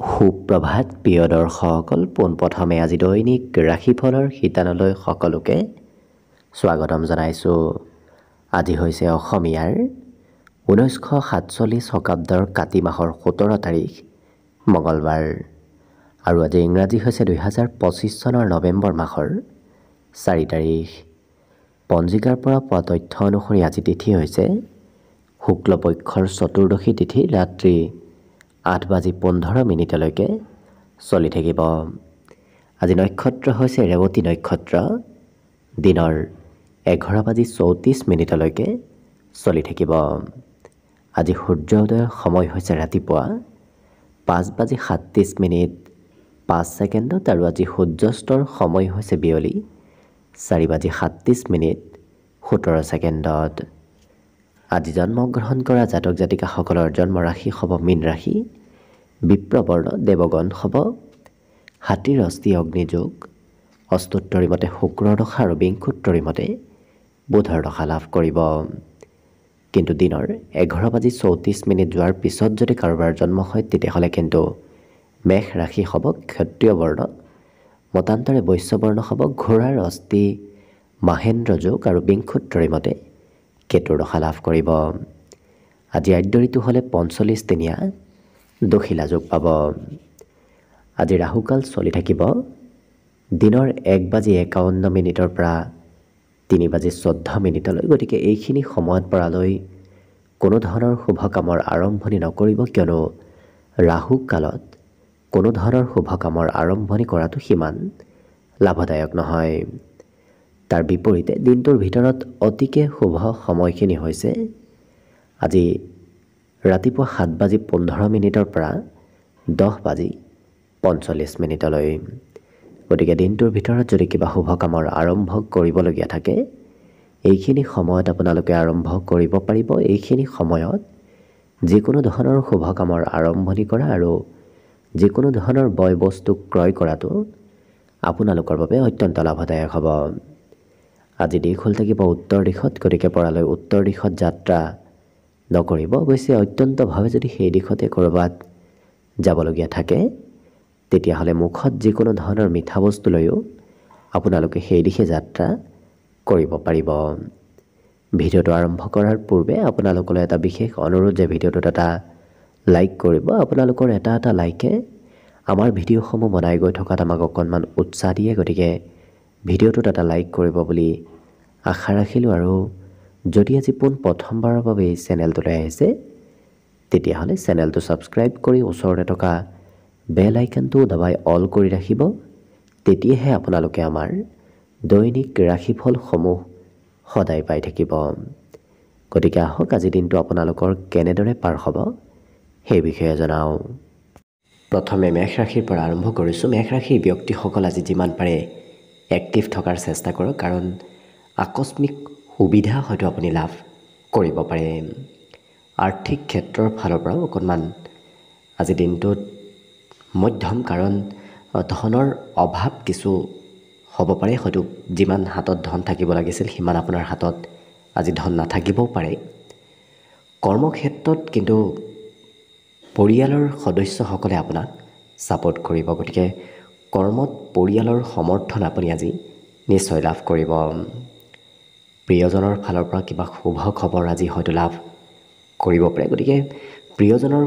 সুপ্ৰভাত প্ৰিয় দৰ্শকসকল, পোনপ্ৰথমে আজি দৈনিক ৰাশিফলৰ শিতানলৈ সকলোকে স্বাগতম জনাইছোঁ। আজি হৈছে অসমীয়াৰ 1947 শকাব্দৰ কাতি মাহৰ 17 তাৰিখ মঙলবাৰ আৰু আজি ইংৰাজী হৈছে 2025 চনৰ নৱেম্বৰ মাহৰ 4 তাৰিখ। পঞ্জিকাৰ পৰা পোৱা তথ্য অনুসৰি আজি তিথি হৈছে শুক্লপক্ষৰ চতুৰ্দশী তিথি, ৰাত্ৰি 8:15 চলি থাকিব। আজি নক্ষত্ৰ হৈছে ৰেৱতী নক্ষত্ৰ, দিনৰ 11:34 চলি থাকিব। আজি সূৰ্যোদয়ৰ সময় হৈছে ৰাতিপুৱা 5:37:05 আৰু আজি সূৰ্যাস্তৰ সময় হৈছে বিয়লি 4:37:17। আজি জন্মগ্ৰহণ কৰা জাতক জাতিকাসকলৰ জন্ম ৰাশি হ'ব মীন ৰাশি, বিপ্ৰবৰ্ণ দেৱগণ হ'ব হাতীৰ অস্থি অগ্নিযোগ, অষ্টোত্তৰী মতে শুক্ৰৰ দশা আৰু বিংশোত্তৰী মতে বুধৰ দশা লাভ কৰিব। কিন্তু দিনৰ 11:34 যোৱাৰ পিছত যদি কাৰোবাৰ জন্ম হয় তেতিয়াহ'লে কিন্তু মেষ ৰাশি হ'ব ক্ষত্ৰিয় বৰ্ণ, মতান্তৰে বৈশ্যবৰ্ণ হ'ব ঘোঁৰাৰ অস্থি মাহেন্দ্ৰ যোগ আৰু বিংশোত্তৰী মতে কেতুৰ দশা লাভ কৰিব। আজি আদ্য ঋতু হ'লে 45 দিনীয়া দশিলা যোগ পাব। আজি ৰাহুকাল চলি থাকিব দিনৰ 1:51 পৰা 3:14। গতিকে এইখিনি সময়ত পৰালৈ কোনো ধৰণৰ শুভ কামৰ আৰম্ভণি নকৰিব, কিয়নো ৰাহু কালত কোনো ধৰণৰ শুভ কামৰ আৰম্ভণি কৰাটো সিমান লাভদায়ক নহয়। তাৰ বিপৰীতে দিনটোৰ ভিতৰত অতিকে শুভ সময়খিনি হৈছে আজি ৰাতিপুৱা 7:15 পৰা 10:45। গতিকে দিনটোৰ ভিতৰত যদি কিবা শুভ কামৰ আৰম্ভ কৰিবলগীয়া থাকে এইখিনি সময়ত আপোনালোকে আৰম্ভ কৰিব পাৰিব। এইখিনি সময়ত যিকোনো ধৰণৰ শুভ কামৰ আৰম্ভণি কৰা আৰু যিকোনো ধৰণৰ বয় বস্তু ক্ৰয় কৰাটো আপোনালোকৰ বাবে অত্যন্ত লাভদায়ক হ'ব। আজি দিশ হ'ল থাকিব উত্তৰ দিশত, গতিকে পৰালৈ উত্তৰ দিশত যাত্ৰা নকৰিব। অৱশ্যে অত্যন্তভাৱে যদি সেই দিশতে ক'ৰবাত যাবলগীয়া থাকে তেতিয়াহ'লে মুখত যিকোনো ধৰণৰ মিঠা বস্তু লৈও আপোনালোকে সেই দিশে যাত্ৰা কৰিব পাৰিব। ভিডিঅ'টো আৰম্ভ কৰাৰ পূৰ্বে আপোনালোকলৈ এটা বিশেষ অনুৰোধ যে ভিডিঅ'টোত এটা লাইক কৰিব। আপোনালোকৰ এটা লাইকে আমাৰ ভিডিঅ'সমূহ বনাই গৈ থকাত আমাক অকণমান উৎসাহ দিয়ে। গতিকে ভিডিঅ'টোত এটা লাইক কৰিব বুলি আশা ৰাখিলোঁ। আৰু যদি আজি প্ৰথমবাৰৰ বাবে এই চেনেলটোলৈ আহিছে তেতিয়াহ'লে চেনেলটো ছাবস্ক্ৰাইব কৰি ওচৰতে থকা বেল আইকনটো দবাই অল কৰি ৰাখিব। তেতিয়াহে আপোনালোকে আমাৰ দৈনিক ৰাশিফলসমূহ সদায় পাই থাকিব। গতিকে আহক আজি দিনটো আপোনালোকৰ কেনেদৰে পাৰ হ'ব সেই বিষয়ে জনাওঁ। প্ৰথমে মেষ ৰাশিৰ পৰা আৰম্ভ কৰিছোঁ। মেষ ৰাশিৰ ব্যক্তিসকল আজি যিমান পাৰে এক্টিভ থকাৰ চেষ্টা কৰক, কাৰণ আকস্মিক সুবিধা হয়তো আপুনি লাভ কৰিব পাৰে। আৰ্থিক ক্ষেত্ৰৰ ফালৰ পৰাও অকণমান আজি দিনটোত মধ্যম, কাৰণ ধনৰ অভাৱ কিছু হ'ব পাৰে। হয়তো যিমান হাতত ধন থাকিব লাগিছিল সিমান আপোনাৰ হাতত আজি ধন নাথাকিবও পাৰে। কৰ্মক্ষেত্ৰত কিন্তু পৰিয়ালৰ সদস্যসকলে আপোনাক ছাপোৰ্ট কৰিব। গতিকে কৰ্মত পৰিয়ালৰ সমৰ্থন আপুনি আজি নিশ্চয় লাভ কৰিব। প্ৰিয়জনৰ ফালৰ পৰা কিবা শুভ খবৰ আজি হয়তো লাভ কৰিব পাৰে। গতিকে প্ৰিয়জনৰ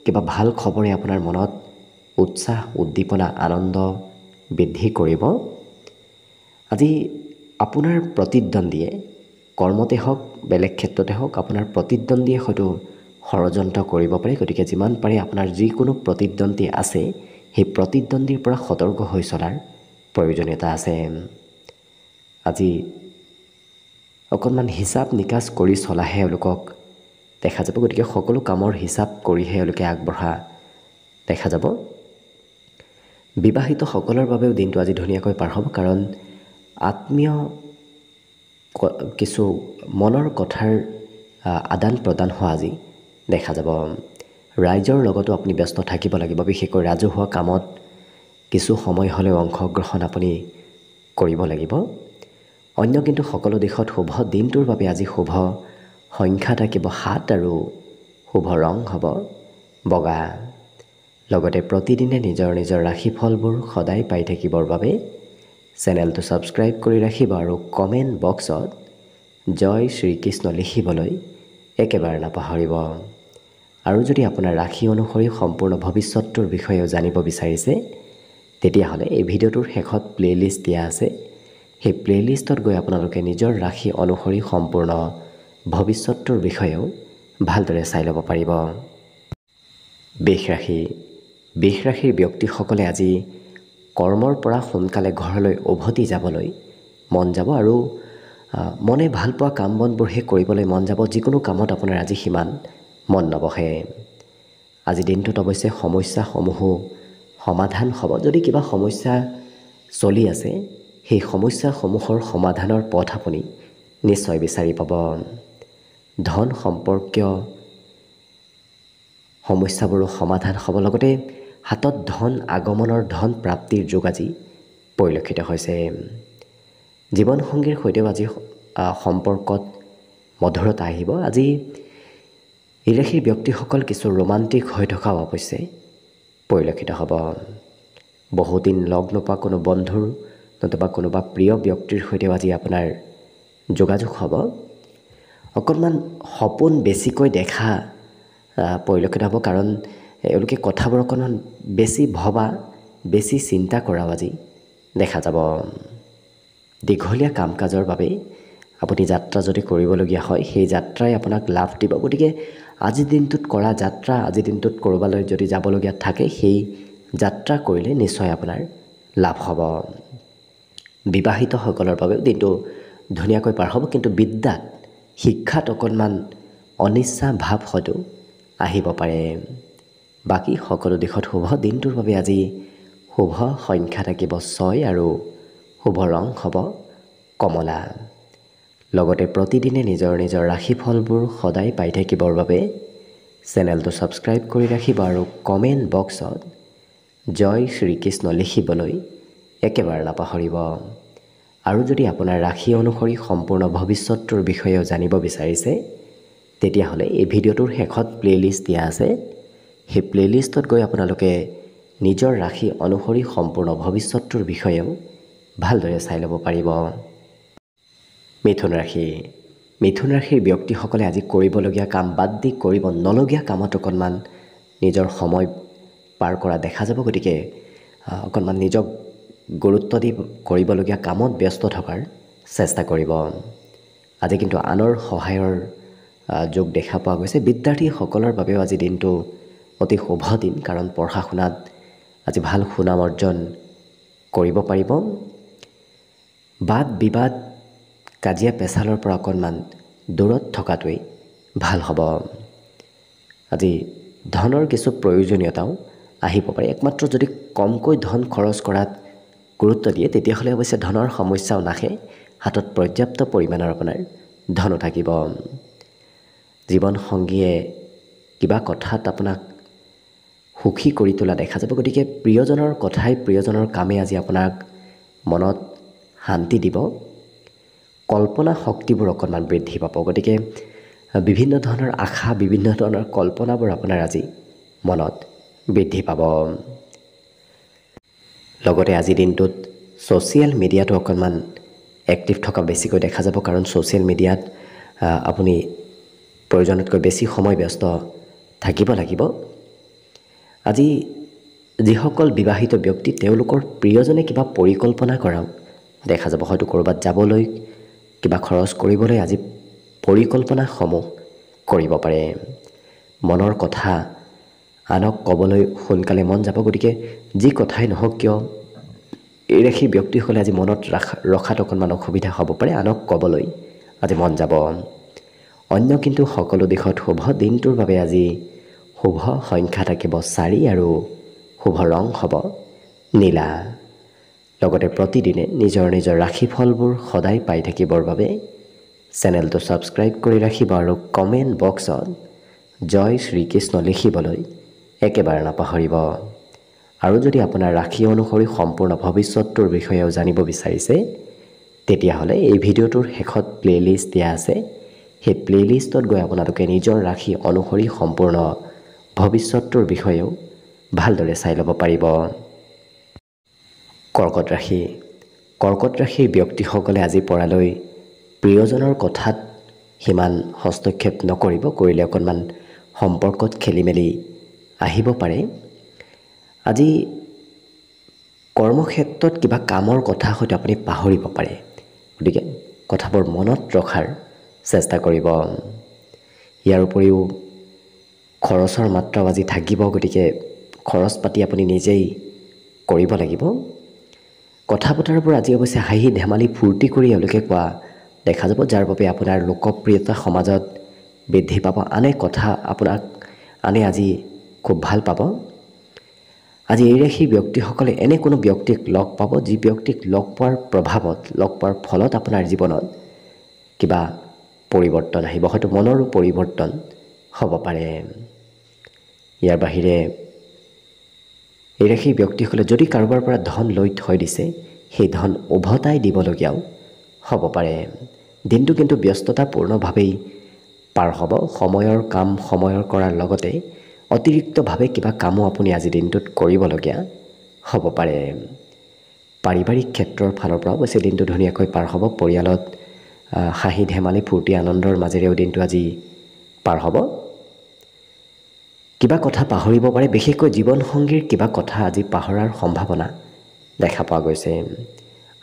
কিবা ভাল খবৰে আপোনাৰ মনত উৎসাহ, উদ্দীপনা, আনন্দ বৃদ্ধি কৰিব। আজি আপোনাৰ প্ৰতিদ্বন্দ্বীয়ে কৰ্মতে হওক বেলেগ ক্ষেত্ৰতে হওক আপোনাৰ প্ৰতিদ্বন্দ্বীয়ে হয়তো ষড়যন্ত্ৰ কৰিব পাৰে। গতিকে যিমান পাৰে আপোনাৰ যিকোনো প্ৰতিদ্বন্দ্বী আছে সেই প্ৰতিদ্বন্দ্বীৰ পৰা সতৰ্ক হৈ চলাৰ প্ৰয়োজনীয়তা আছে। আজি অকণমান হিচাপ নিকাচ কৰি চলাহে এওঁলোকক দেখা যাব। গতিকে সকলো কামৰ হিচাপ কৰিহে এওঁলোকে আগবঢ়া দেখা যাব। বিবাহিতসকলৰ বাবেও দিনটো আজি ধুনীয়াকৈ পাৰ হ'ব, কাৰণ আত্মীয় কিছু মনৰ কথাৰ আদান প্ৰদান হোৱা আজি দেখা যাব। ৰাইজৰ লগতো আপুনি ব্যস্ত থাকিব লাগিব। বিশেষকৈ ৰাজহুৱা কামত কিছু সময় হ'লেও অংশগ্ৰহণ আপুনি কৰিব লাগিব। অন্য কিন্তু সকলো দিশত শুভ। দিনটোৰ বাবে আজি শুভ সংখ্যা থাকিব 7 আৰু শুভ ৰং হ'ব বগা। লগতে প্ৰতিদিনে নিজৰ নিজৰ ৰাশিফলবোৰ সদায় পাই থাকিবৰ বাবে চেনেলটো ছাবস্ক্ৰাইব কৰি ৰাখিব আৰু কমেণ্ট বক্সত জয় শ্ৰীকৃষ্ণ লিখিবলৈ একেবাৰে নাপাহৰিব। আৰু যদি আপোনাৰ ৰাশি অনুসৰি সম্পূৰ্ণ ভৱিষ্যতটোৰ বিষয়েও জানিব বিচাৰিছে তেতিয়াহ'লে এই ভিডিঅ'টোৰ শেষত প্লেলিষ্ট দিয়া আছে। সেই প্লেলিষ্টত গৈ আপোনালোকে নিজৰ ৰাশি অনুসৰি সম্পূৰ্ণ ভৱিষ্যতটোৰ বিষয়েও ভালদৰে চাই ল'ব পাৰিব। বৃষ ৰাশিৰ ব্যক্তিসকলে আজি কৰ্মৰ পৰা সোনকালে ঘৰলৈ উভতি যাবলৈ মন যাব আৰু মনে ভাল পোৱা কাম বনবোৰহে কৰিবলৈ মন যাব। যিকোনো কামত আপোনাৰ আজি সিমান মন নবহে। আজি দিনটোত অৱশ্যে সমস্যাসমূহো সমাধান হ'ব। যদি কিবা সমস্যা চলি আছে সেই সমস্যাসমূহৰ সমাধানৰ পথ আপুনি নিশ্চয় বিচাৰি পাব। ধন সম্পৰ্কীয় সমস্যাবোৰো সমাধান হ'ব। লগতে হাতত ধন আগমনৰ ধন প্ৰাপ্তিৰ যোগ আজি পৰিলক্ষিত হৈছে। জীৱনসংগীৰ সৈতেও আজি সম্পৰ্কত মধুৰতা আহিব। আজি এই ৰাশিৰ ব্যক্তিসকল কিছু ৰোমান্টিক হৈ থকাও অৱশ্যে পৰিলক্ষিত হ'ব। বহুদিন লগ নোপোৱা কোনো বন্ধুৰ নতুবা কোনোবা প্ৰিয় ব্যক্তিৰ সৈতেও আজি আপোনাৰ যোগাযোগ হ'ব। অকণমান সপোন বেছিকৈ দেখা পৰিলক্ষিত হ'ব, কাৰণ এওঁলোকে কথাবোৰ অকণমান বেছি ভবা, বেছি চিন্তা কৰাও আজি দেখা যাব। দীঘলীয়া কাম কাজৰ বাবে আপুনি যাত্ৰা যদি কৰিবলগীয়া হয় সেই যাত্ৰাই আপোনাক লাভ দিব। গতিকে আজিৰ দিনটোত কৰা যাত্ৰা, আজিৰ দিনটোত ক'ৰবালৈ যদি যাবলগীয়া থাকে সেই যাত্ৰা কৰিলে নিশ্চয় আপোনাৰ লাভ হ'ব। বিবাহিতসকলৰ বাবেও দিনটো ধুনীয়াকৈ পাৰ হ'ব, কিন্তু বিদ্যাত শিক্ষাত অকণমান অনিচ্ছা ভাৱ হয়তো আহিব পাৰে। বাকী সকলো দিশত শুভ। দিনটোৰ বাবে আজি শুভ সংখ্যা থাকিব 6 আৰু শুভ ৰং হ'ব কমলা। লগতে প্ৰতিদিনে নিজৰ নিজৰ ৰাশিফলবোৰ সদায় পাই থাকিবৰ বাবে চেনেলটো ছাবস্ক্ৰাইব কৰি ৰাখিব আৰু কমেণ্ট বক্সত জয় শ্ৰীকৃষ্ণ লিখিবলৈ একেবাৰে নাপাহৰিব। আৰু যদি আপোনাৰ ৰাশি অনুসৰি সম্পূৰ্ণ ভৱিষ্যতটোৰ বিষয়েও জানিব বিচাৰিছে তেতিয়াহ'লে এই ভিডিঅ'টোৰ শেষত প্লেলিষ্ট দিয়া আছে। সেই প্লেলিষ্টত গৈ আপোনালোকে নিজৰ ৰাশি অনুসৰি সম্পূৰ্ণ ভৱিষ্যতটোৰ বিষয়েও ভালদৰে চাই ল'ব পাৰিব। মিথুন ৰাশিৰ ব্যক্তিসকলে আজি কৰিবলগীয়া কাম বাদ দি কৰিব নলগীয়া কামত অকণমান নিজৰ সময় পাৰ কৰা দেখা যাব। গতিকে অকণমান নিজক গুৰুত্ব দি কৰিবলগীয়া কামত ব্যস্ত থকাৰ চেষ্টা কৰিব। আজি কিন্তু আনৰ সহায়ৰ যোগ দেখা পোৱা গৈছে। বিদ্যাৰ্থীসকলৰ বাবেও আজি দিনটো অতি শুভ দিন, কাৰণ পঢ়া শুনাত আজি ভাল সুনাম অৰ্জন কৰিব পাৰিব। বাদ বিবাদ কাজিয়া পেচালৰ পৰা অকণমান দূৰত থকাটোৱেই ভাল হ'ব। আজি ধনৰ কিছু প্ৰয়োজনীয়তাও আহিব পাৰে। একমাত্ৰ যদি কমকৈ ধন খৰচ কৰাত গুৰুত্ব দিয়ে তেতিয়াহ'লে অৱশ্যে ধনৰ সমস্যাও নাহে। হাতত পৰ্যাপ্ত পৰিমাণৰ আপোনাৰ ধনো থাকিব। জীৱনসংগীয়ে কিবা কথাত আপোনাক সুখী কৰি তোলা দেখা যাব। গতিকে প্ৰিয়জনৰ কথাই, প্ৰিয়জনৰ কামে আজি আপোনাক মনত শান্তি দিব। কল্পনা শক্তিবোৰ অকণমান বৃদ্ধি পাব। গতিকে বিভিন্ন ধৰণৰ আশা, বিভিন্ন ধৰণৰ কল্পনাবোৰ আপোনাৰ আজি মনত বৃদ্ধি পাব। লগতে আজিৰ দিনটোত ছ'চিয়েল মিডিয়াটো অকণমান এক্টিভ থকা বেছিকৈ দেখা যাব, কাৰণ ছ'চিয়েল মিডিয়াত আপুনি প্ৰয়োজনতকৈ বেছি সময় ব্যস্ত থাকিব লাগিব। আজি যিসকল বিবাহিত ব্যক্তি তেওঁলোকৰ প্ৰিয়জনে কিবা পৰিকল্পনা কৰাও দেখা যাব। হয়তো ক'ৰবাত যাবলৈ, কিবা খৰচ কৰিবলৈ আজি পৰিকল্পনাসমূহ কৰিব পাৰে। মনৰ কথা আনক ক'বলৈ সোনকালে মন যাব। গতিকে যি কথাই নহওক কিয় এই ৰাশিৰ ব্যক্তিসকলে আজি মনত ৰখাত অকণমান অসুবিধা হ'ব পাৰে। আনক ক'বলৈ আজি মন যাব। অন্য কিন্তু সকলো দিশত শুভ। দিনটোৰ বাবে আজি শুভ সংখ্যা থাকিব 4 আৰু শুভ ৰং হ'ব নীলা। লগতে প্ৰতিদিনে নিজৰ নিজৰ ৰাশিফলবোৰ সদায় পাই থাকিবৰ বাবে চেনেলটো ছাবস্ক্ৰাইব কৰি ৰাখিব আৰু কমেণ্ট বক্সত জয় শ্ৰীকৃষ্ণ লিখিবলৈ একেবাৰে নাপাহৰিব। আৰু যদি আপোনাৰ ৰাশি অনুসৰি সম্পূৰ্ণ ভৱিষ্যতটোৰ বিষয়েও জানিব বিচাৰিছে তেতিয়াহ'লে এই ভিডিঅ'টোৰ শেষত প্লেলিষ্ট দিয়া আছে। সেই প্লেলিষ্টত গৈ আপোনালোকে নিজৰ ৰাশি অনুসৰি সম্পূৰ্ণ ভৱিষ্যতটোৰ বিষয়েও ভালদৰে চাই ল'ব পাৰিব। কৰ্কট ৰাশি। কৰ্কট ৰাশিৰ ব্যক্তিসকলে আজি পৰালৈ প্ৰিয়জনৰ কথাত সিমান হস্তক্ষেপ নকৰিব। কৰিলে অকণমান সম্পৰ্কত খেলি মেলি আহিব পাৰে। আজি কৰ্মক্ষেত্ৰত কিবা কামৰ কথা হয়তো আপুনি পাহৰিব পাৰে। গতিকে কথাবোৰ মনত ৰখাৰ চেষ্টা কৰিব। ইয়াৰ উপৰিও খৰচৰ মাত্ৰাও আজি থাকিব। গতিকে খৰচ পাতি আপুনি নিজেই কৰিব লাগিব। কথা বতৰাবোৰ আজি অৱশ্যে হাঁহি ধেমালি ফূৰ্তি কৰি এওঁলোকে কোৱা দেখা যাব, যাৰ বাবে আপোনাৰ লোকপ্ৰিয়তা সমাজত বৃদ্ধি পাব। আনে আজি খুব ভাল পাব। আজি এই ৰাশিৰ ব্যক্তিসকলে এনে কোনো ব্যক্তিক লগ পাব, যি ব্যক্তিক লগ পোৱাৰ প্ৰভাৱত, লগ পোৱাৰ ফলত আপোনাৰ জীৱনত কিবা পৰিৱৰ্তন আহিব। হয়তো মনৰো পৰিৱৰ্তন হ'ব পাৰে। ইয়াৰ বাহিৰে এই ৰাশিৰ ব্যক্তিসকলে যদি কাৰোবাৰ পৰা ধন লৈ থৈ দিছে, সেই ধন উভতাই দিবলগীয়াও হ'ব পাৰে। দিনটো কিন্তু ব্যস্ততাপূৰ্ণভাৱেই পাৰ হ'ব। সময়ৰ কাম সময়ৰ কৰাৰ লগতে অতিৰিক্তভাৱে কিবা কামো আপুনি আজি দিনটোত কৰিবলগীয়া হ'ব পাৰে। পাৰিবাৰিক ক্ষেত্ৰৰ ফালৰ পৰা অৱশ্যে দিনটো ধুনীয়াকৈ পাৰ হ'ব। পৰিয়ালত হাঁহি ধেমালি ফূৰ্তি আনন্দৰ মাজেৰেও দিনটো আজি পাৰ হ'ব। কিবা কথা পাহৰিব পাৰে, বিশেষকৈ জীৱনসংগীৰ কিবা কথা আজি পাহৰাৰ সম্ভাৱনা দেখা পোৱা গৈছে।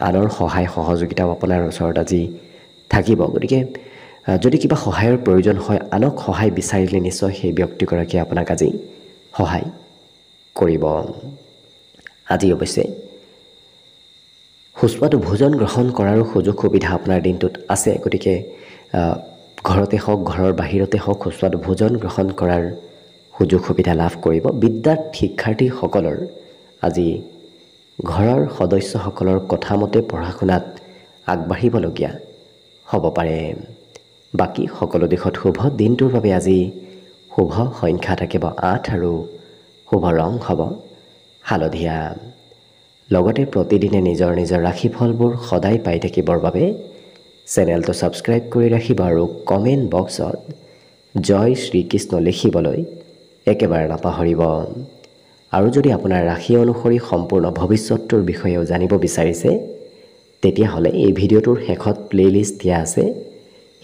আনৰ সহায় সহযোগিতাও আপোনাৰ ওচৰত আজি থাকিব। গতিকে যদি কিবা সহায়ৰ প্ৰয়োজন হয়, আনক সহায় বিচাৰিলে নিশ্চয় সেই ব্যক্তিগৰাকীয়ে আপোনাক আজি সহায় কৰিব। আজি অৱশ্যে সুস্বাদু ভোজন গ্ৰহণ কৰাৰো সুযোগ সুবিধা আপোনাৰ দিনটোত আছে। গতিকে ঘৰতে হওক ঘৰৰ বাহিৰতে হওক সুস্বাদু ভোজন গ্ৰহণ কৰাৰ সুযোগ সুবিধা লাভ কৰিব। শিক্ষাৰ্থীসকলৰ আজি ঘৰৰ সদস্যসকলৰ কথা মতে পঢ়া শুনাত আগবাঢ়িবলগীয়া হ'ব পাৰে। বাকী সকলো দিশত শুভ। দিনটোৰ বাবে আজি শুভ সংখ্যা থাকিব 8 আৰু শুভ ৰং হ'ব হালধীয়া। লগতে প্ৰতিদিনে নিজৰ ৰাশিফলবোৰ সদায় পাই থাকিবৰ বাবে চেনেলটো ছাবস্ক্ৰাইব কৰি ৰাখিব আৰু কমেণ্ট বক্সত জয় শ্ৰীকৃষ্ণ লিখিবলৈ একেবাৰে নাপাহৰিব। আৰু যদি আপোনাৰ ৰাশি অনুসৰি সম্পূৰ্ণ ভৱিষ্যতটোৰ বিষয়েও জানিব বিচাৰিছে, তেতিয়াহ'লে এই ভিডিঅ'টোৰ শেষত প্লে'লিষ্ট দিয়া আছে।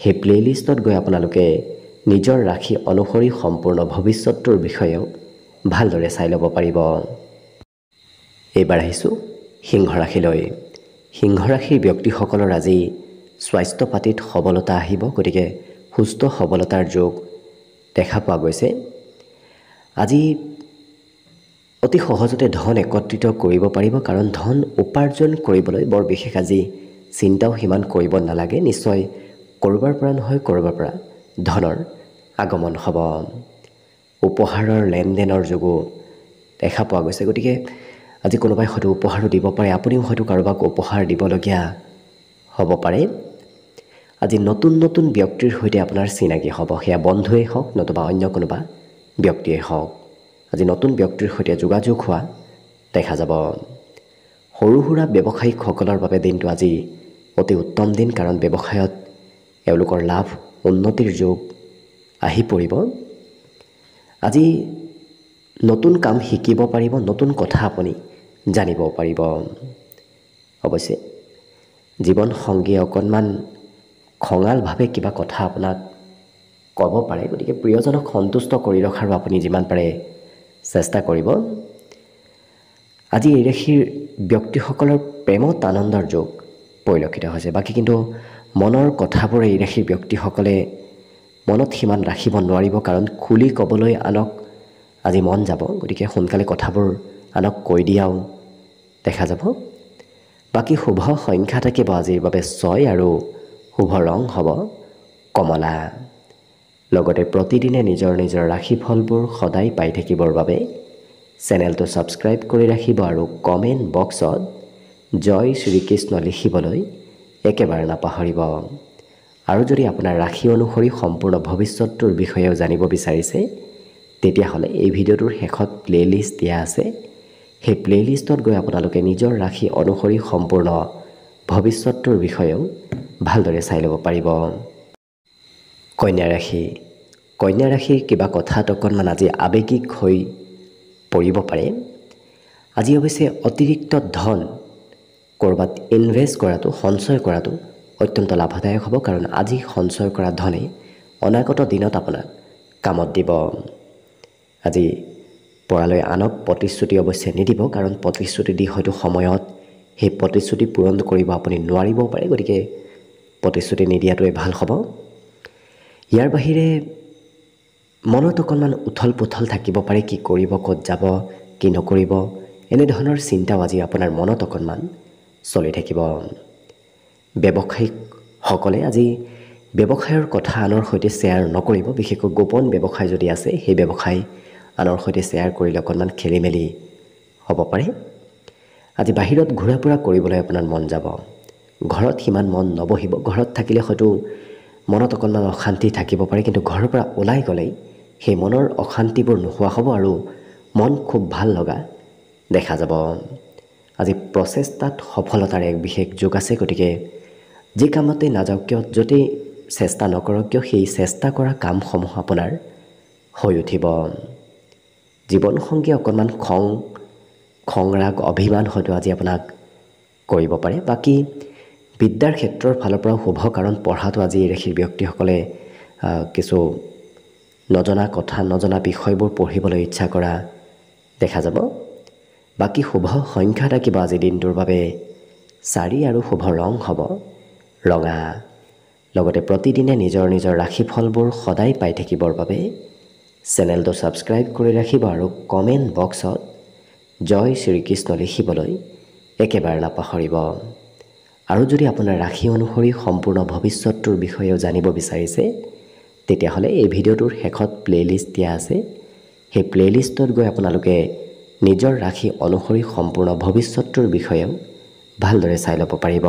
সেই প্লে'লিষ্টত গৈ আপোনালোকে নিজৰ ৰাশি অনুসৰি সম্পূৰ্ণ ভৱিষ্যতটোৰ বিষয়েও ভালদৰে চাই ল'ব পাৰিব। এইবাৰ আহিছোঁ সিংহ ৰাশিলৈ। সিংহ ৰাশিৰ ব্যক্তিসকলৰ আজি স্বাস্থ্য পাতিত সবলতা আহিব। গতিকে সুস্থ সবলতাৰ যোগ দেখা পোৱা গৈছে। আজি অতি সহজতে ধন একত্ৰিত কৰিব পাৰিব, কাৰণ ধন উপাৰ্জন কৰিবলৈ বৰ বিশেষ আজি চিন্তাও সিমান কৰিব নালাগে। নিশ্চয় ক'ৰবাৰ পৰা নহয় ক'ৰবাৰ পৰা ধনৰ আগমন হ'ব। উপহাৰৰ লেনদেনৰ যোগো দেখা পোৱা গৈছে। গতিকে আজি কোনোবাই হয়তো উপহাৰো দিব পাৰে, আপুনিও হয়তো কাৰোবাক উপহাৰ দিবলগীয়া হ'ব পাৰে। আজি নতুন ব্যক্তিৰ সৈতে আপোনাৰ চিনাকি হ'ব। সেয়া বন্ধুৱেই হওক নতুবা অন্য কোনোবা ব্যক্তিয়েই হওক। আজি নতুন ব্যক্তিৰ সৈতে যোগাযোগ হোৱা দেখা যাব। সৰু সুৰা ব্যৱসায়িকসকলৰ বাবে দিনটো আজি অতি উত্তম দিন, কাৰণ ব্যৱসায়ত এওঁলোকৰ লাভ উন্নতিৰ যোগ আহি পৰিব। আজি নতুন কাম শিকিব পাৰিব, নতুন কথা আপুনি জানিব পাৰিব। অৱশ্যে জীৱন সংগীয়ে অকণমান খঙালভাৱে কিবা কথা আপোনাক ক'ব পাৰে। গতিকে প্ৰিয়জনক সন্তুষ্ট কৰি ৰখাৰো আপুনি যিমান পাৰে চেষ্টা কৰিব। আজি এই ৰাশিৰ ব্যক্তিসকলৰ প্ৰেমত আনন্দৰ যোগ পৰিলক্ষিত হৈছে। বাকী কিন্তু মনৰ কথাবোৰ এই ৰাশিৰ ব্যক্তিসকলে মনত সিমান ৰাখিব নোৱাৰিব, কাৰণ খুলি ক'বলৈ আনক আজি মন যাব। গতিকে সোনকালে কথাবোৰ আনক কৈ দিয়াও দেখা যাব। বাকী শুভ সংখ্যা থাকিব আজিৰ বাবে 6 আৰু শুভ ৰং হ'ব কমলা। লগতে প্ৰতিদিনে নিজৰ ৰাশিফলবোৰ সদায় পাই থাকিবৰ বাবে চেনেলটো ছাবস্ক্ৰাইব কৰি ৰাখিব আৰু কমেণ্ট বক্সত জয় শ্ৰীকৃষ্ণ লিখিবলৈ একেবাৰে নাপাহৰিব। আৰু যদি আপোনাৰ ৰাশি অনুসৰি সম্পূৰ্ণ ভৱিষ্যতটোৰ বিষয়েও জানিব বিচাৰিছে, তেতিয়াহ'লে এই ভিডিঅ'টোৰ শেষত প্লে'লিষ্ট দিয়া আছে। সেই প্লে'লিষ্টত গৈ আপোনালোকে নিজৰ ৰাশি অনুসৰি সম্পূৰ্ণ ভৱিষ্যতটোৰ বিষয়েও ভালদৰে চাই ল'ব পাৰিব। কন্যা ৰাশি। কন্যা ৰাশিৰ কিবা কথাত অকণমান আজি আৱেগিক হৈ পৰিব পাৰে। আজি অৱশ্যে অতিৰিক্ত ধন ক'ৰবাত ইনভেষ্ট কৰাটো, সঞ্চয় কৰাটো অত্যন্ত লাভদায়ক হ'ব, কাৰণ আজি সঞ্চয় কৰা ধনে অনাগত দিনত আপোনাক কামত দিব। আজি পৰালৈ আনক প্ৰতিশ্ৰুতি অৱশ্যে নিদিব, কাৰণ প্ৰতিশ্ৰুতি দি হয়তো সময়ত সেই প্ৰতিশ্ৰুতি পূৰণ কৰিব আপুনি নোৱাৰিবও পাৰে, গতিকে প্ৰতিশ্ৰুতি নিদিয়াটোৱে ভাল হ'ব। ইয়াৰ বাহিৰে মনত অকণমান উথল পুথল থাকিব পাৰে, কি কৰিব, ক'ত যাব, কি নকৰিব, এনেধৰণৰ চিন্তাও আজি আপোনাৰ মনত অকণমান চলি থাকিব। ব্যৱসায়িকসকলে আজি ব্যৱসায়ৰ কথা আনৰ সৈতে শ্বেয়াৰ নকৰিব, বিশেষকৈ গোপন ব্যৱসায় যদি আছে সেই ব্যৱসায় আনৰ সৈতে শ্বেয়াৰ কৰিলে অকণমান খেলি মেলি হ'ব পাৰে। আজি বাহিৰত ঘূৰা ফুৰা কৰিবলৈ আপোনাৰ মন যাব, ঘৰত সিমান মন নবহিব। ঘৰত থাকিলে হয়তো মনত অকণমান অশান্তি থাকিব পাৰে, কিন্তু ঘৰৰ পৰা ওলাই গ'লেই সেই মনৰ অশান্তিবোৰ নোহোৱা হ'ব আৰু মন খুব ভাল লগা দেখা যাব। আজি প্ৰচেষ্টাত সফলতাৰ এক বিশেষ যোগ আছে, গতিকে যি কামতে নাযাওক কিয়, য'তেই চেষ্টা নকৰক কিয়, সেই চেষ্টা কৰা কামসমূহ আপোনাৰ হৈ উঠিব। জীৱনসংগী অকণমান খং ৰাগ অভিমান হয়তো আজি আপোনাক কৰিব পাৰে। বাকী বিদ্যাৰ ক্ষেত্ৰৰ ফালৰ পৰাও শুভ, কাৰণ পঢ়াটো আজি এই ৰাশিৰ ব্যক্তিসকলে কিছু নজনা কথা, নজনা বিষয়বোৰ পঢ়িবলৈ ইচ্ছা কৰা দেখা যাব। বাকী শুভ সংখ্যা থাকিব আজি দিনটোৰ বাবে 4 আৰু শুভ ৰং হ'ব ৰঙা। লগতে প্ৰতিদিনে নিজৰ নিজৰ ৰাশিফলবোৰ সদায় পাই থাকিবৰ বাবে চেনেলটো ছাবস্ক্ৰাইব কৰি ৰাখিব আৰু কমেণ্ট বক্সত জয় শ্ৰীকৃষ্ণ লিখিবলৈ একেবাৰে নাপাহৰিব। আৰু যদি আপোনাৰ ৰাশি অনুসৰি সম্পূৰ্ণ ভৱিষ্যতটোৰ বিষয়েও জানিব বিচাৰিছে, তেতিয়াহ'লে এই ভিডিঅ'টোৰ শেষত প্লে'লিষ্ট দিয়া আছে। সেই প্লে'লিষ্টত গৈ আপোনালোকে নিজৰ ৰাশি অনুসৰি সম্পূৰ্ণ ভৱিষ্যতটোৰ বিষয়েও ভালদৰে চাই ল'ব পাৰিব।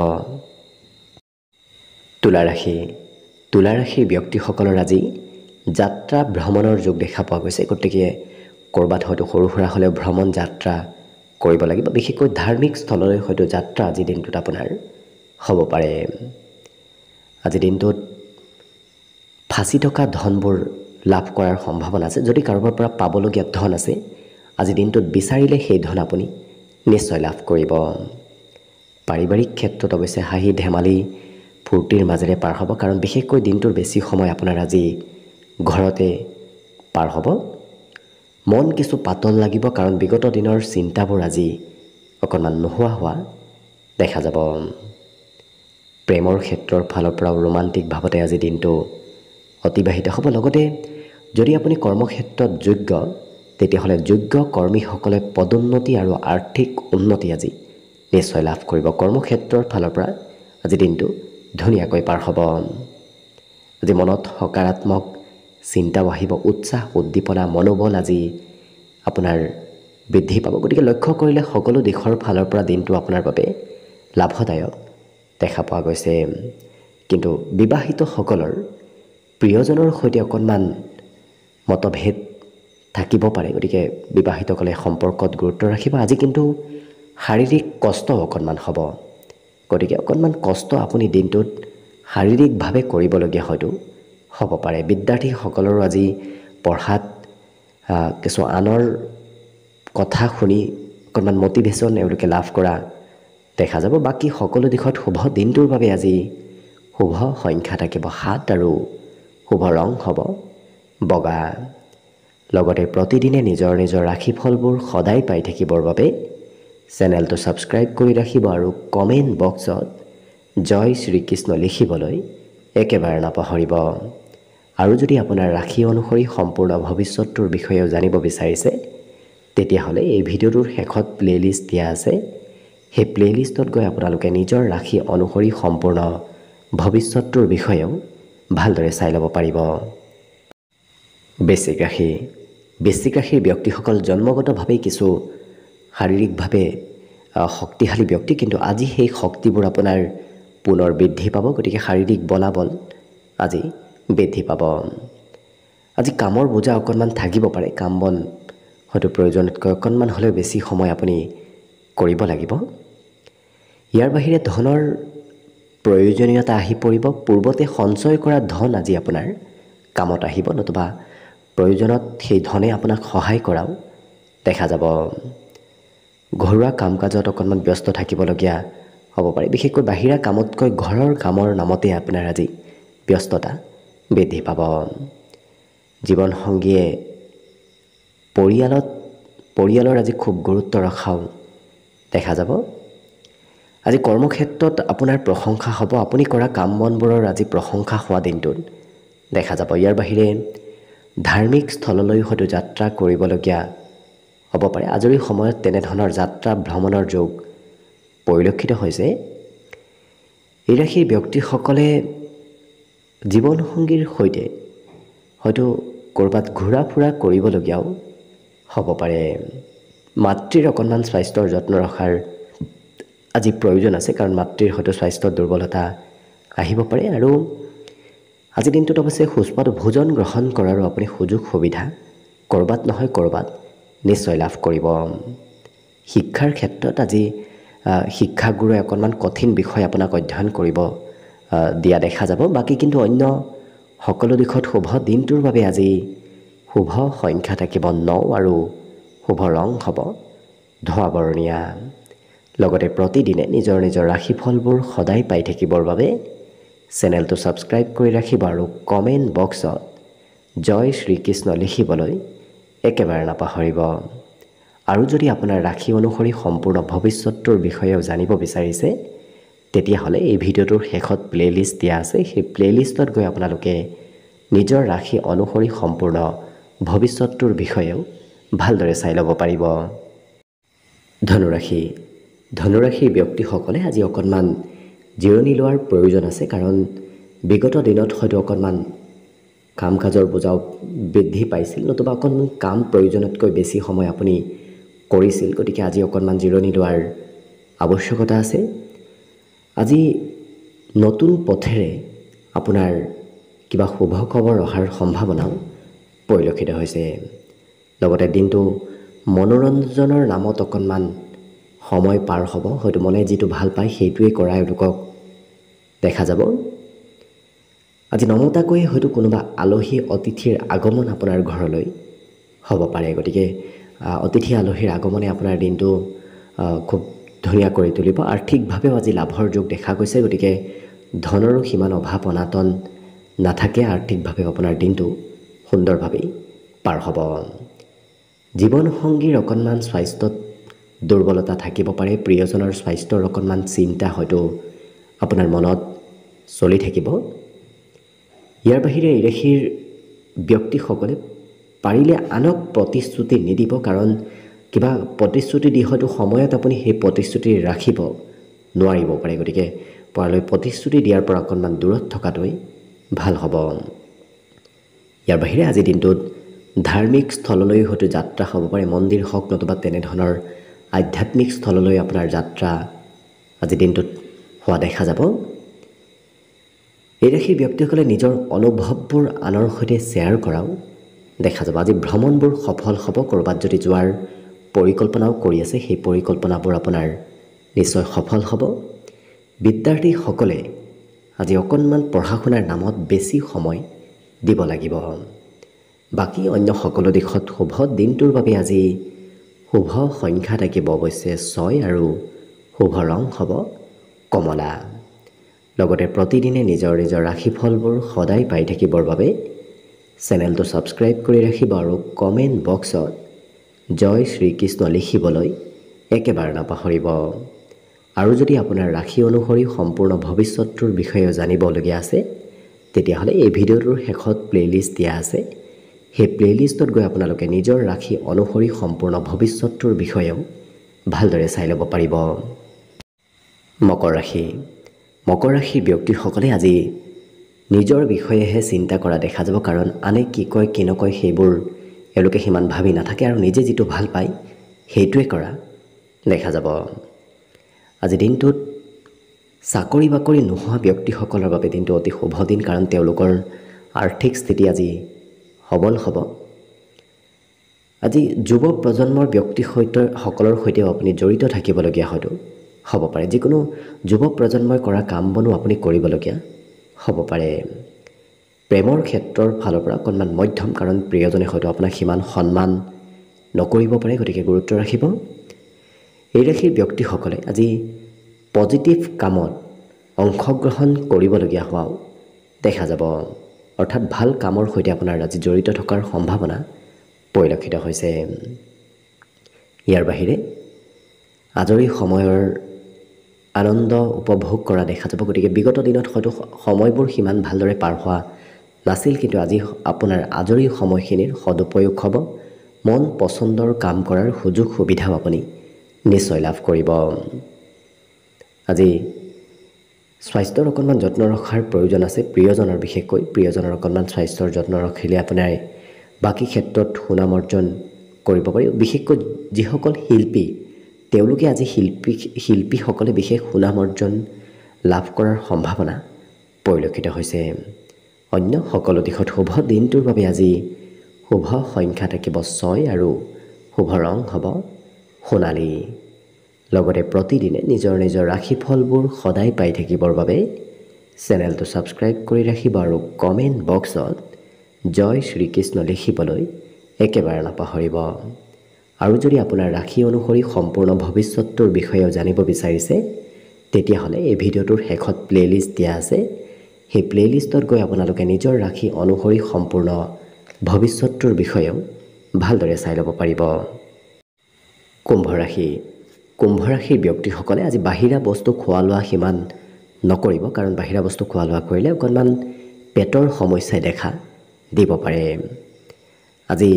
তুলা ৰাশিৰ ব্যক্তিসকলৰ আজি যাত্ৰা ভ্ৰমণৰ যোগ দেখা পোৱা গৈছে, গতিকে ক'ৰবাত হয়তো সৰু সুৰা হ'লেও ভ্ৰমণ যাত্ৰা কৰিব লাগিব। বিশেষকৈ ধাৰ্মিক স্থললৈ হয়তো যাত্ৰা আজিৰ দিনটোত আপোনাৰ হ'ব পাৰে। আজিৰ দিনটোত ফাঁচি থকা ধনবোৰ লাভ কৰাৰ সম্ভাৱনা আছে। যদি কাৰোবাৰ পৰা পাবলগীয়া ধন আছে, আজিৰ দিনটোত বিচাৰিলে সেই ধন আপুনি নিশ্চয় লাভ কৰিব। পাৰিবাৰিক ক্ষেত্ৰত অৱশ্যে হাঁহি ধেমালি ফূৰ্তিৰ মাজেৰে পাৰ হ'ব, কাৰণ বিশেষকৈ দিনটোৰ বেছি সময় আপোনাৰ আজি ঘৰতে পাৰ হ'ব। মন কিছু পাতল লাগিব, কাৰণ বিগত দিনৰ চিন্তাবোৰ আজি অকণমান নোহোৱা হোৱা দেখা যাব। প্ৰেমৰ ক্ষেত্ৰৰ ফালৰ পৰাও ৰোমান্টিক ভাৱতে আজি দিনটো অতিবাহিত হ'ব। লগতে যদি আপুনি কৰ্মক্ষেত্ৰত যোগ্য, তেতিয়াহ'লে যোগ্য কৰ্মীসকলে পদোন্নতি আৰু আৰ্থিক উন্নতি আজি নিশ্চয় লাভ কৰিব। কৰ্মক্ষেত্ৰৰ ফালৰ পৰা আজি দিনটো ধুনীয়াকৈ পাৰ হ'ব। আজি মনত সকাৰাত্মক চিন্তাও আহিব, উৎসাহ উদ্দীপনা মনোবল আজি আপোনাৰ বৃদ্ধি পাব। গতিকে লক্ষ্য কৰিলে সকলো দিশৰ ফালৰ পৰা দিনটো আপোনাৰ বাবে লাভদায়ক দেখা পোৱা গৈছে। কিন্তু বিবাহিতসকলৰ প্ৰিয়জনৰ সৈতে অকণমান মতভেদ থাকিব পাৰে, গতিকে বিবাহিতসকলে সম্পৰ্কত গুৰুত্ব ৰাখিব। আজি কিন্তু শাৰীৰিক কষ্ট অকণমান হ'ব, গতিকে অকণমান কষ্ট আপুনি দিনটোত শাৰীৰিকভাৱে কৰিবলগীয়া হয়তো হ'ব পাৰে। বিদ্যাৰ্থীসকলৰো আজি পঢ়াত কিছু আনৰ কথা শুনি অকণমান মটিভেশ্যন এওঁলোকে লাভ কৰা দেখা যাব। বাকী সকলো দিশত শুভ। দিনটোৰ বাবে আজি শুভ সংখ্যা থাকিব 7 আৰু শুভ ৰং হ'ব বগা। লগতে প্ৰতিদিনে নিজৰ নিজৰ ৰাশিফলবোৰ সদায় পাই থাকিবৰ বাবে চেনেলটো ছাবস্ক্ৰাইব কৰি ৰাখিব আৰু কমেণ্ট বক্সত জয় শ্ৰীকৃষ্ণ লিখিবলৈ একেবাৰে নাপাহৰিব। আৰু যদি আপোনাৰ ৰাশি অনুসৰি সম্পূৰ্ণ ভৱিষ্যতটোৰ বিষয়েও জানিব বিচাৰিছে, তেতিয়াহ'লে এই ভিডিঅ'টোৰ শেষত প্লে'লিষ্ট দিয়া আছে। সেই প্লে'লিষ্টত গৈ আপোনালোকে নিজৰ ৰাশি অনুসৰি সম্পূৰ্ণ ভৱিষ্যতটোৰ বিষয়েও ভালদৰে চাই ল'ব পাৰিব। বৃশ্চিক ৰাশিৰ ব্যক্তিসকল জন্মগতভাৱেই কিছু শাৰীৰিকভাৱে শক্তিশালী ব্যক্তি, কিন্তু আজি সেই শক্তিবোৰ আপোনাৰ পুনৰ বৃদ্ধি পাব। গতিকে শাৰীৰিক বলাবল আজি বৃদ্ধি পাব। আজি কামৰ বোজা অকণমান থাকিব পাৰে, কাম বন হয়তো প্ৰয়োজনতকৈ অকণমান হ'লেও বেছি সময় আপুনি কৰিব লাগিব। ইয়াৰ বাহিৰে ধনৰ প্ৰয়োজনীয়তা আহি পৰিব। পূৰ্বতে সঞ্চয় কৰা ধন আজি আপোনাৰ কামত আহিব, নতুবা প্ৰয়োজনত সেই ধনে আপোনাক সহায় কৰাও দেখা যাব। ঘৰুৱা কাম কাজত অকণমান ব্যস্ত থাকিবলগীয়া হ'ব পাৰে। বিশেষকৈ বাহিৰা কামতকৈ ঘৰৰ কামৰ নামতে আপোনাৰ আজি ব্যস্ততা বৃদ্ধি পাব। জীৱনসংগীয়ে পৰিয়ালৰ আজি খুব গুৰুত্ব ৰখাও দেখা যাব। আজি কৰ্মক্ষেত্ৰত আপোনাৰ প্ৰশংসা হ'ব। আপুনি কৰা কাম বনবোৰৰ আজি প্ৰশংসা হোৱা দিনটোত দেখা যাব। ইয়াৰ বাহিৰে ধাৰ্মিক স্থললৈ হয়তো যাত্ৰা কৰিবলগীয়া হ'ব পাৰে। আজৰি সময়ত তেনেধৰণৰ যাত্ৰা ভ্ৰমণৰ যোগ পৰিলক্ষিত হৈছে। এই ৰাশিৰ ব্যক্তিসকলে জীৱনসংগীৰ সৈতে হয়তো ক'ৰবাত ঘূৰা ফুৰা কৰিবলগীয়াও হ'ব পাৰে। মাতৃৰ অকণমান স্বাস্থ্যৰ যত্ন ৰখাৰ আজি প্ৰয়োজন আছে, কাৰণ মাতৃৰ হয়তো স্বাস্থ্যৰ দুৰ্বলতা আহিব পাৰে। আৰু আজিৰ দিনটোত অৱশ্যে সুস্বাদু ভোজন গ্ৰহণ কৰাৰো আপুনি সুযোগ সুবিধা ক'ৰবাত নহয় ক'ৰবাত নিশ্চয় লাভ কৰিব। শিক্ষাৰ ক্ষেত্ৰত আজি শিক্ষাগুৰুৱে অকণমান কঠিন বিষয় আপোনাক অধ্যয়ন কৰিব দিয়া দেখা যাব। বাকী কিন্তু অন্য সকলো দিশত শুভ। দিনটোৰ বাবে আজি শুভ সংখ্যা থাকিব 9 আৰু শুভ ৰং হ'ব ধোঁৱা বৰণীয়া। লগতে প্ৰতিদিনে নিজৰ ৰাশিফলবোৰ সদায় পাই থাকিবৰ বাবে চেনেলটো ছাবস্ক্ৰাইব কৰি ৰাখিব আৰু কমেণ্ট বক্সত জয় শ্ৰীকৃষ্ণ লিখিবলৈ একেবাৰে নাপাহৰিব। আৰু যদি আপোনাৰ ৰাশি অনুসৰি সম্পূৰ্ণ ভৱিষ্যতটোৰ বিষয়েও জানিব বিচাৰিছে, তেতিয়াহ'লে এই ভিডিঅ'টোৰ শেষত প্লে'লিষ্ট দিয়া আছে। সেই প্লে'লিষ্টত গৈ আপোনালোকে নিজৰ ৰাশি অনুসৰি সম্পূৰ্ণ ভৱিষ্যতটোৰ বিষয়েও ভালদৰে চাই ল'ব পাৰিব। ধনুৰাশিৰ ব্যক্তিসকলে আজি অকণমান জিৰণি লোৱাৰ প্ৰয়োজন আছে, কাৰণ বিগত দিনত হয়তো অকণমান কাম কাজৰ বোজাও বৃদ্ধি পাইছিল, নতুবা অকণমান কাম প্ৰয়োজনতকৈ বেছি সময় আপুনি কৰিছিল। গতিকে আজি অকণমান জিৰণি লোৱাৰ আৱশ্যকতা আছে। আজি নতুন পথেৰে আপোনাৰ কিবা শুভ খবৰ অহাৰ সম্ভাৱনাও পৰিলক্ষিত হৈছে। লগতে দিনটো মনোৰঞ্জনৰ নামত অকণমান সময় পাৰ হ'ব। হয়তো মনে যিটো ভাল পায় সেইটোৱে কৰা এওঁলোকক দেখা যাব। আজি নমতাকৈ হয়তো কোনোবা আলহী অতিথিৰ আগমন আপোনাৰ ঘৰলৈ হ'ব পাৰে। গতিকে অতিথি আলহীৰ আগমনে আপোনাৰ দিনটো খুব ধুনীয়া কৰি তুলিব। আৰ্থিকভাৱেও আজি লাভৰ যোগ দেখা গৈছে। গতিকে ধনৰো সিমান অভাৱ অনাটন নাথাকে। আৰ্থিকভাৱে আপোনাৰ দিনটো সুন্দৰভাৱেই পাৰ হ'ব। জীৱনসংগীৰ অকণমান স্বাস্থ্যত দুৰ্বলতা থাকিব পাৰে। প্ৰিয়জনৰ স্বাস্থ্যৰ অকণমান চিন্তা হয়তো আপোনাৰ মনত চলি থাকিব। ইয়াৰ বাহিৰে এই ৰাশিৰ ব্যক্তিসকলে পাৰিলে আনক প্ৰতিশ্ৰুতি নিদিব, কাৰণ কিবা প্ৰতিশ্ৰুতি দি হয়তো সময়ত আপুনি সেই প্ৰতিশ্ৰুতি ৰাখিব নোৱাৰিব পাৰে। গতিকে পৰালৈ প্ৰতিশ্ৰুতি দিয়াৰ পৰা অকণমান দূৰত থকাটোৱেই ভাল হ'ব। ইয়াৰ বাহিৰে আজিৰ দিনটোত ধাৰ্মিক স্থললৈ হয়তো যাত্ৰা হ'ব পাৰে। মন্দিৰ হওক নতুবা তেনেধৰণৰ আধ্যাত্মিক স্থললৈ আপোনাৰ যাত্ৰা আজিৰ দিনটোত হোৱা দেখা যাব। এই ৰাশিৰ ব্যক্তিসকলে নিজৰ অনুভৱবোৰ আনৰ সৈতে শ্বেয়াৰ কৰাও দেখা যাব। আজি ভ্ৰমণবোৰ সফল হ'ব। ক'ৰবাত যদি যোৱাৰ পৰিকল্পনাও কৰি আছে, সেই পৰিকল্পনাবোৰ আপোনাৰ নিশ্চয় সফল হ'ব। বিদ্যাৰ্থীসকলে আজি অকণমান পঢ়া শুনাৰ নামত বেছি সময় দিব লাগিব। বাকী অন্য সকলো দিশত শুভ। দিনটোৰ বাবে আজি শুভ সংখ্যা থাকিব অৱশ্যে 6 আৰু শুভ ৰং হ'ব কমলা। লগতে প্ৰতিদিনে নিজৰ ৰাশিফলবোৰ সদায় পাই থাকিবৰ বাবে চেনেলটো ছাবস্ক্ৰাইব কৰি ৰাখিব আৰু কমেণ্ট বক্সত জয় শ্ৰীকৃষ্ণ লিখিবলৈ একেবাৰে নাপাহৰিব। আৰু যদি আপোনাৰ ৰাশি অনুসৰি সম্পূৰ্ণ ভৱিষ্যতটোৰ বিষয়ে জানিবলগীয়া আছে, তেতিয়াহ'লে এই ভিডিঅ'টোৰ শেষত প্লে'লিষ্ট দিয়া আছে। সেই প্লে'লিষ্টত গৈ আপোনালোকে নিজৰ ৰাশি অনুসৰি সম্পূৰ্ণ ভৱিষ্যতটোৰ বিষয়েও ভালদৰে চাই ল'ব পাৰিব। মকৰ ৰাশিৰ ব্যক্তিসকলে আজি নিজৰ বিষয়েহে চিন্তা কৰা দেখা যাব, কাৰণ আনে কি কয় কি নকয় সেইবোৰ এওঁলোকে সিমান ভাবি নাথাকে আৰু নিজে যিটো ভাল পায় সেইটোৱে কৰা দেখা যাব। আজি দিনটোত চাকৰি বাকৰি নোহোৱা ব্যক্তিসকলৰ বাবে দিনটো অতি শুভ দিন, কাৰণ তেওঁলোকৰ আৰ্থিক স্থিতি আজি সবল হ'ব। আজি যুৱ প্ৰজন্মৰ সকলৰ সৈতেও আপুনি জড়িত থাকিবলগীয়া হয়তো হ'ব পাৰে। যিকোনো যুৱ প্ৰজন্মই কৰা কাম বনো আপুনি কৰিবলগীয়া হ'ব পাৰে। প্ৰেমৰ ক্ষেত্ৰৰ ফালৰ পৰা অকণমান মধ্যম, কাৰণ প্ৰিয়জনে হয়তো আপোনাক সিমান সন্মান নকৰিব পাৰে, গতিকে গুৰুত্ব ৰাখিব। এই ৰাশিৰ ব্যক্তিসকলে আজি পজিটিভ কামত অংশগ্ৰহণ কৰিবলগীয়া হোৱাও দেখা যাব, অৰ্থাৎ ভাল কামৰ সৈতে আপোনাৰ আজি জড়িত থকাৰ সম্ভাৱনা পৰিলক্ষিত হৈছে। ইয়াৰ বাহিৰে আজৰি সময়ৰ আনন্দ উপভোগ কৰা দেখা যাব, গতিকে বিগত দিনত হয়তো সময়বোৰ সিমান ভালদৰে পাৰ হোৱা নাছিল, কিন্তু আজি আপোনাৰ আজৰি সময়খিনিৰ সদুপয়োগ হ'ব। মন পচন্দৰ কাম কৰাৰ সুযোগ সুবিধাও আপুনি নিশ্চয় লাভ কৰিব। আজি স্বাস্থ্যৰ অকণমান যত্ন ৰখাৰ প্ৰয়োজন আছে, প্ৰিয়জনৰ বিশেষকৈ প্ৰিয়জনৰ অকণমান স্বাস্থ্যৰ যত্ন ৰাখিলে আপোনাৰ বাকী ক্ষেত্ৰত সুনাম অৰ্জন কৰিব পাৰি। বিশেষকৈ যিসকল শিল্পী, তেওঁলোকে আজি শিল্পীসকলে বিশেষ সুনাম অৰ্জন লাভ কৰাৰ সম্ভাৱনা পৰিলক্ষিত হৈছে। অন্য সকলো দিশত শুভ দিনটোৰ বাবে আজি শুভ সংখ্যা থাকিব 6 আৰু শুভ ৰং হ'ব সোণালী। লগতে প্ৰতিদিনে নিজৰ নিজৰ ৰাশিফলবোৰ সদায় পাই থাকিবৰ বাবে চেনেলটো ছাবস্ক্ৰাইব কৰি ৰাখিব আৰু কমেণ্ট বক্সত জয় শ্ৰীকৃষ্ণ লিখিবলৈ একেবাৰে নাপাহৰিব। আৰু যদি আপোনাৰ ৰাশি অনুসৰি সম্পূৰ্ণ ভৱিষ্যতটোৰ বিষয়েও জানিব বিচাৰিছে, তেতিয়াহ'লে এই ভিডিঅ'টোৰ শেষত প্লে'লিষ্ট দিয়া আছে। সেই প্লে'লিষ্টত গৈ আপোনালোকে নিজৰ ৰাশি অনুসৰি সম্পূৰ্ণ ভৱিষ্যতটোৰ বিষয়েও ভালদৰে চাই ল'ব পাৰিব। কুম্ভ ৰাশি। কুম্ভ ৰাশিৰ ব্যক্তিসকলে আজি বাহিৰা বস্তু খোৱা লোৱা সিমান নকৰিব, কাৰণ বাহিৰা বস্তু খোৱা লোৱা কৰিলে অকণমান পেটৰ সমস্যাই দেখা দিব পাৰে। আজি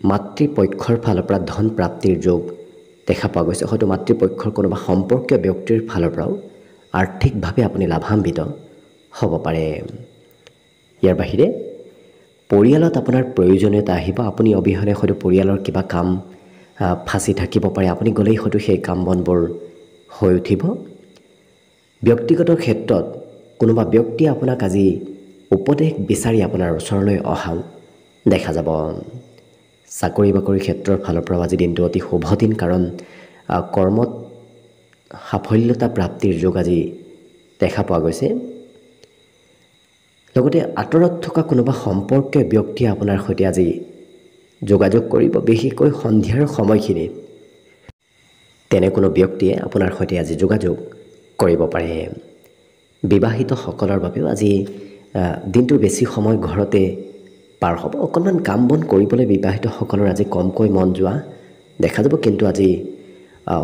মাতৃপক্ষৰ ফালৰ পৰা ধন প্ৰাপ্তিৰ যোগ দেখা পোৱা গৈছে। হয়তো মাতৃপক্ষৰ কোনোবা সম্পৰ্কীয় ব্যক্তিৰ ফালৰ পৰাও আৰ্থিকভাৱে আপুনি লাভান্বিত হ'ব পাৰে। ইয়াৰ বাহিৰে পৰিয়ালত আপোনাৰ প্ৰয়োজনীয়তা আহিব। আপুনি অবিহনে হয়তো পৰিয়ালৰ কিবা কাম ফাঁচি থাকিব পাৰে, আপুনি গ'লেই হয়তো সেই কাম বনবোৰ হৈ উঠিব। ব্যক্তিগত ক্ষেত্ৰত কোনোবা ব্যক্তিয়ে আপোনাক আজি উপদেশ বিচাৰি আপোনাৰ ওচৰলৈ অহাও দেখা যাব। চাকৰি বাকৰিৰ ক্ষেত্ৰৰ ফালৰ পৰাও আজি দিনটো অতি শুভ দিন, কাৰণ কৰ্মত সাফল্যতা প্ৰাপ্তিৰ যোগ আজি দেখা পোৱা গৈছে। লগতে আঁতৰত থকা কোনোবা সম্পৰ্কীয় ব্যক্তিয়ে আপোনাৰ সৈতে আজি যোগাযোগ কৰিব, বিশেষকৈ সন্ধিয়াৰ সময়খিনিত তেনে কোনো ব্যক্তিয়ে আপোনাৰ সৈতে আজি যোগাযোগ কৰিব পাৰে। বিবাহিতসকলৰ বাবেও আজি দিনটোৰ বেছি সময় ঘৰতে পাৰ হ'ব। অকণমান কাম বন কৰিবলৈ বিবাহিতসকলৰ আজি কমকৈ মন যোৱা দেখা যাব, কিন্তু আজি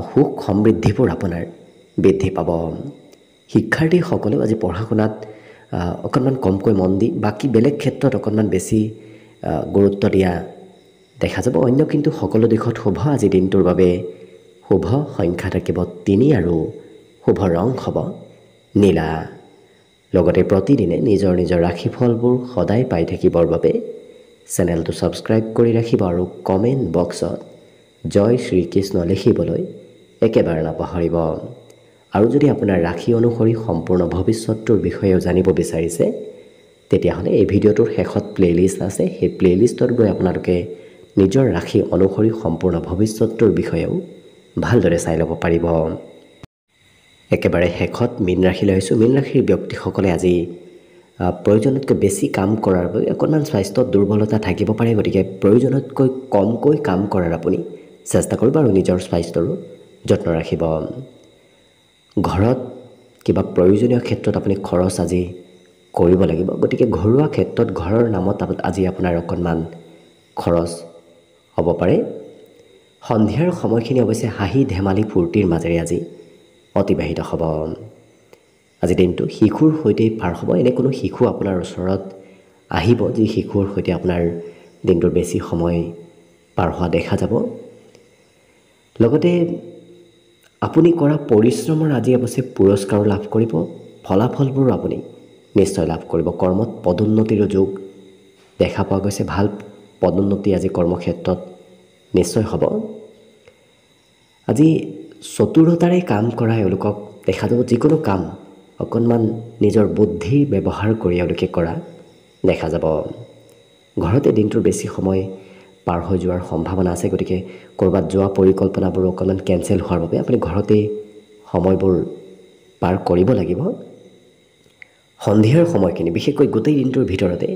সুখ সমৃদ্ধিবোৰ আপোনাৰ বৃদ্ধি পাব। শিক্ষাৰ্থীসকলেও আজি পঢ়া শুনাত অকণমান কমকৈ মন দি বাকী বেলেগ ক্ষেত্ৰত অকণমান বেছি গুৰুত্ব দিয়া দেখা যাব। অন্য কিন্তু সকলো দিশত শুভ আজি দিনটোৰ বাবে। শুভ সংখ্যা থাকিব 3 আৰু শুভ ৰং হ'ব নীলা। লগতে প্ৰতিদিনে নিজৰ নিজৰ ৰাশিফলবোৰ সদায় পাই থাকিবৰ বাবে চেনেলটো ছাবস্ক্ৰাইব কৰি ৰাখিব আৰু কমেণ্ট বক্সত জয় শ্ৰীকৃষ্ণ লিখিবলৈ একেবাৰে নাপাহৰিব। আৰু যদি আপোনাৰ ৰাশি অনুসৰি সম্পূৰ্ণ ভৱিষ্যতটোৰ বিষয়েও জানিব বিচাৰিছে, তেতিয়াহ'লে এই ভিডিঅ'টোৰ শেষত প্লে'লিষ্ট আছে। সেই প্লে'লিষ্টত গৈ আপোনালোকে নিজৰ ৰাশি অনুসৰি সম্পূৰ্ণ ভৱিষ্যতটোৰ বিষয়েও ভালদৰে চাই ল'ব পাৰিব। একেবাৰে শেষত মীন ৰাশিলৈ আহিছোঁ। মীন ৰাশিৰ ব্যক্তিসকলে আজি প্ৰয়োজনতকৈ বেছি কাম কৰাৰ বাবে অকণমান স্বাস্থ্যত দুৰ্বলতা থাকিব পাৰে, গতিকে প্ৰয়োজনতকৈ কমকৈ কাম কৰাৰ আপুনি চেষ্টা কৰিব আৰু নিজৰ স্বাস্থ্যৰো যত্ন ৰাখিব। ঘৰত কিবা প্ৰয়োজনীয় ক্ষেত্ৰত আপুনি খৰচ আজি কৰিব লাগিব, গতিকে ঘৰুৱা ক্ষেত্ৰত ঘৰৰ নামত আজি আপোনাৰ অকণমান খৰচ হ'ব পাৰে। সন্ধিয়াৰ সময়খিনি অৱশ্যে হাঁহি ধেমালি ফূৰ্তিৰ মাজেৰে আজি অতিবাহিত হ'ব। আজি দিনটো শিশুৰ সৈতেই পাৰ হ'ব। এনে কোনো শিশু আপোনাৰ ওচৰত আহিব যি শিশুৰ সৈতে আপোনাৰ দিনটোৰ বেছি সময় পাৰ হোৱা দেখা যাব। লগতে আপুনি কৰা পৰিশ্ৰমৰ আজি অৱশ্যে পুৰস্কাৰো লাভ কৰিব, ফলাফলবোৰো আপুনি নিশ্চয় লাভ কৰিব। কৰ্মত পদোন্নতিৰো যোগ দেখা পোৱা গৈছে। ভাল পদোন্নতি আজি কৰ্মক্ষেত্ৰত নিশ্চয় হ'ব। আজি চতুৰতাৰে কাম কৰা এওঁলোকক দেখা যাব। যিকোনো কাম অকণমান নিজৰ বুদ্ধিৰ ব্যৱহাৰ কৰি এওঁলোকে কৰা দেখা যাব। ঘৰতে দিনটোৰ বেছি সময় পাৰ হৈ যোৱাৰ সম্ভাৱনা আছে, গতিকে ক'ৰবাত যোৱা পৰিকল্পনাবোৰ অকণমান কেঞ্চেল হোৱাৰ বাবে আপুনি ঘৰতেই সময়বোৰ পাৰ কৰিব লাগিব। সন্ধিয়াৰ সময়খিনি, বিশেষকৈ গোটেই দিনটোৰ ভিতৰতে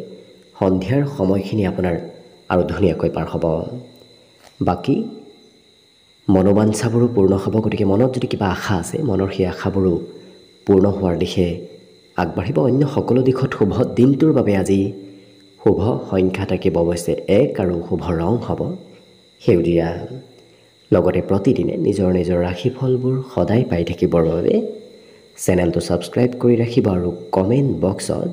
সন্ধিয়াৰ সময়খিনি আপোনাৰ আৰু ধুনীয়াকৈ পাৰ হ'ব। বাকী মনোবাঞ্ছাবোৰো পূৰ্ণ হ'ব। গতিকে মনত যদি কিবা আশা আছে, মনৰ সেই আশাবোৰো পূৰ্ণ হোৱাৰ দিশে আগবাঢ়িব। অন্য সকলো দিশত শুভ। দিনটোৰ বাবে আজি শুভ সংখ্যা থাকিব অৱশ্যে 1 আৰু শুভ ৰং হ'ব সেউজীয়া। লগতে প্ৰতিদিনে নিজৰ নিজৰ ৰাশিফলবোৰ সদায় পাই থাকিবৰ বাবে চেনেলটো ছাবস্ক্ৰাইব কৰি ৰাখিব আৰু কমেণ্ট বক্সত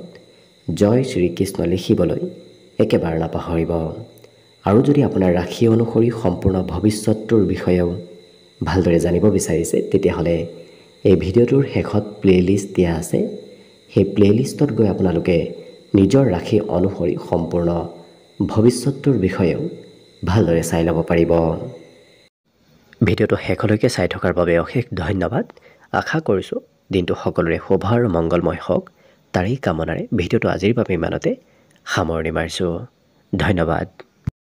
জয় শ্ৰীকৃষ্ণ লিখিবলৈ একেবাৰে নাপাহৰিব। আৰু যদি আপোনাৰ ৰাশি অনুসৰি সম্পূৰ্ণ ভৱিষ্যতটোৰ বিষয়েও ভালদৰে জানিব বিচাৰিছে, তেতিয়াহ'লে এই ভিডিঅ'টোৰ শেষত প্লে'লিষ্ট দিয়া আছে। সেই প্লে'লিষ্টত গৈ আপোনালোকে নিজৰ ৰাশি অনুসৰি সম্পূৰ্ণ ভৱিষ্যতটোৰ বিষয়েও ভালদৰে চাই ল'ব পাৰিব। ভিডিঅ'টো শেষলৈকে চাই থকাৰ বাবে অশেষ ধন্যবাদ। আশা কৰিছোঁ দিনটো সকলোৰে শুভ আৰু মংগলময় হওক, তাৰেই কামনাৰে ভিডিঅ'টো আজিৰ বাবে ইমানতে সামৰণি মাৰিছোঁ। ধন্যবাদ।